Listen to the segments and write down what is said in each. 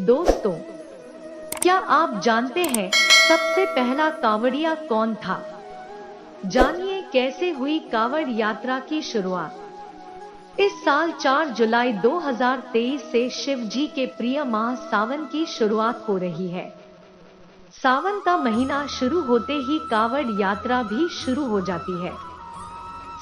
दोस्तों, क्या आप जानते हैं सबसे पहला कांवड़िया कौन था? जानिए कैसे हुई कांवड़ यात्रा की शुरुआत। इस साल 4 जुलाई 2023 से शिव जी के प्रिय माह सावन की शुरुआत हो रही है। सावन का महीना शुरू होते ही कांवड़ यात्रा भी शुरू हो जाती है।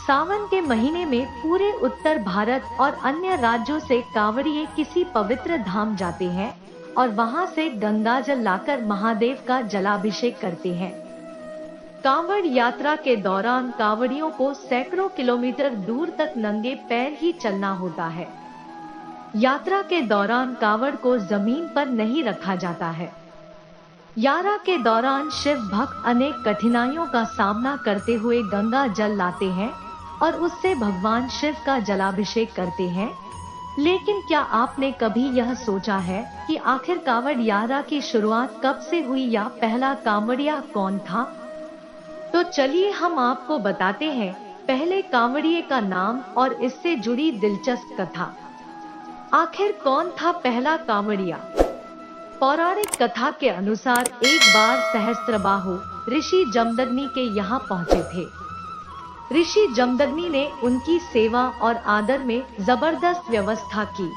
सावन के महीने में पूरे उत्तर भारत और अन्य राज्यों से कांवड़िए किसी पवित्र धाम जाते हैं और वहां से गंगा जल लाकर महादेव का जलाभिषेक करते हैं। कांवड़ यात्रा के दौरान कांवड़ियों को सैकड़ों किलोमीटर दूर तक नंगे पैर ही चलना होता है। यात्रा के दौरान कांवड़ को जमीन पर नहीं रखा जाता है। यात्रा के दौरान शिव भक्त अनेक कठिनाइयों का सामना करते हुए गंगा जल लाते हैं और उससे भगवान शिव का जलाभिषेक करते हैं। लेकिन क्या आपने कभी यह सोचा है कि आखिर कांवड़ यात्रा की शुरुआत कब से हुई या पहला कांवड़िया कौन था? तो चलिए हम आपको बताते हैं पहले कांवड़िए का नाम और इससे जुड़ी दिलचस्प कथा। आखिर कौन था पहला कांवड़िया? पौराणिक कथा के अनुसार एक बार सहस्त्रबाहु ऋषि जमदग्नि के यहाँ पहुँचे थे। ऋषि जमदग्नि ने उनकी सेवा और आदर में जबरदस्त व्यवस्था की।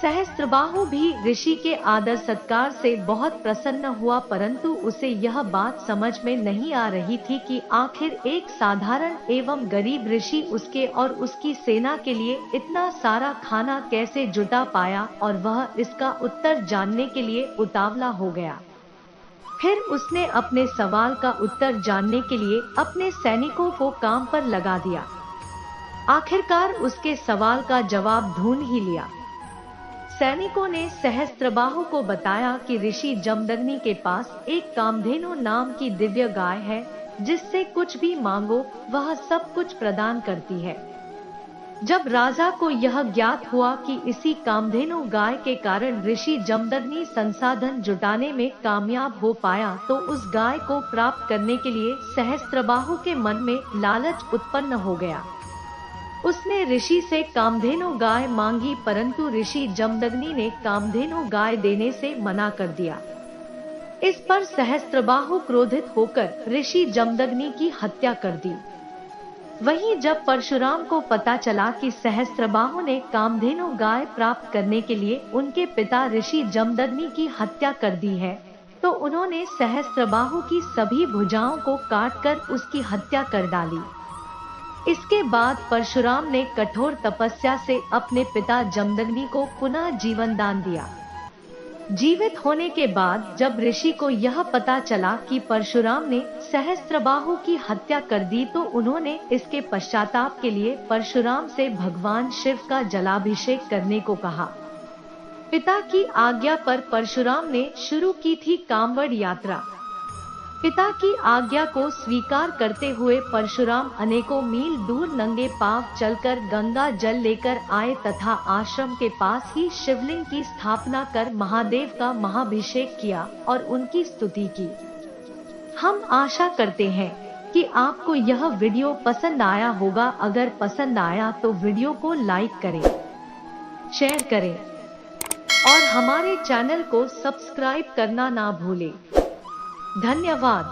सहस्त्रबाहु भी ऋषि के आदर सत्कार से बहुत प्रसन्न हुआ, परंतु उसे यह बात समझ में नहीं आ रही थी कि आखिर एक साधारण एवं गरीब ऋषि उसके और उसकी सेना के लिए इतना सारा खाना कैसे जुटा पाया, और वह इसका उत्तर जानने के लिए उतावला हो गया। फिर उसने अपने सवाल का उत्तर जानने के लिए अपने सैनिकों को काम पर लगा दिया। आखिरकार उसके सवाल का जवाब ढूंढ ही लिया। सैनिकों ने सहस्त्रबाहु को बताया कि ऋषि जमदग्नि के पास एक कामधेनु नाम की दिव्य गाय है, जिससे कुछ भी मांगो वह सब कुछ प्रदान करती है। जब राजा को यह ज्ञात हुआ कि इसी कामधेनु गाय के कारण ऋषि जमदग्नि संसाधन जुटाने में कामयाब हो पाया, तो उस गाय को प्राप्त करने के लिए सहस्त्रबाहु के मन में लालच उत्पन्न हो गया। उसने ऋषि से कामधेनु गाय मांगी, परंतु ऋषि जमदग्नि ने कामधेनु गाय देने से मना कर दिया। इस पर सहस्त्रबाहु क्रोधित होकर ऋषि जमदग्नि की हत्या कर दी। वहीं जब परशुराम को पता चला कि सहस्त्रबाहु ने कामधेनु गाय प्राप्त करने के लिए उनके पिता ऋषि जमदग्नि की हत्या कर दी है, तो उन्होंने सहस्त्रबाहु की सभी भुजाओं को काटकर उसकी हत्या कर डाली। इसके बाद परशुराम ने कठोर तपस्या से अपने पिता जमदग्नि को पुनः जीवन दान दिया। जीवित होने के बाद जब ऋषि को यह पता चला कि परशुराम ने सहस्त्रबाहु की हत्या कर दी, तो उन्होंने इसके पश्चाताप के लिए परशुराम से भगवान शिव का जलाभिषेक करने को कहा। पिता की आज्ञा पर परशुराम ने शुरू की थी कांवड़ यात्रा। पिता की आज्ञा को स्वीकार करते हुए परशुराम अनेकों मील दूर नंगे पांव चलकर गंगा जल लेकर आए तथा आश्रम के पास ही शिवलिंग की स्थापना कर महादेव का महाभिषेक किया और उनकी स्तुति की। हम आशा करते हैं कि आपको यह वीडियो पसंद आया होगा। अगर पसंद आया तो वीडियो को लाइक करें, शेयर करें और हमारे चैनल को सब्सक्राइब करना ना भूलें। धन्यवाद।